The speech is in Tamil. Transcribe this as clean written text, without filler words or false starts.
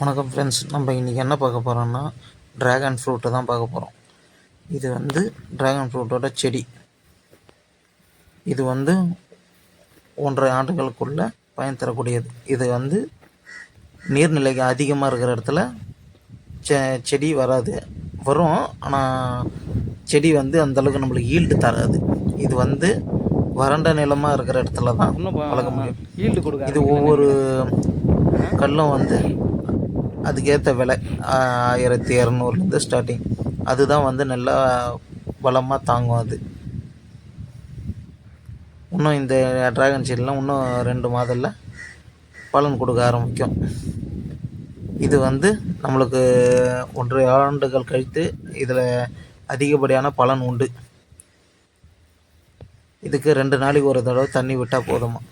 வணக்கம் ஃப்ரெண்ட்ஸ், நம்ம இன்றைக்கி என்ன பார்க்க போகிறோம்னா ட்ராகன் ஃப்ரூட்டை தான் பார்க்க போகிறோம். இது ட்ராகன் ஃப்ரூட்டோட செடி. இது 1.5 ஆண்டுகளுக்குள்ளே பயன் தரக்கூடியது. இது நீர்நிலைக்கு அதிகமாக இருக்கிற இடத்துல செடி வராது, வரும். ஆனால் செடி அந்தளவுக்கு நம்மளுக்கு ஈல்டு தராது. இது வறண்ட நிலமாக இருக்கிற இடத்துல தான் வளர்க்க முடியும். இது ஒவ்வொரு கல்லும் அதுக்கேற்ற விலை 1200 ஸ்டார்டிங். அதுதான் நல்லா பலமாக தாங்கும். அது இன்னும் இந்த ட்ராகன் செடிலாம் இன்னும் 2 மாதத்தில் பலன் கொடுக்க ஆரம்பிக்கும். இது நம்மளுக்கு 1.5 ஆண்டுகள் கழித்து இதில் அதிகப்படியான பலன் உண்டு. இதுக்கு 2 நாளைக்கு ஒரு தடவை தண்ணி விட்டால் போதுமா.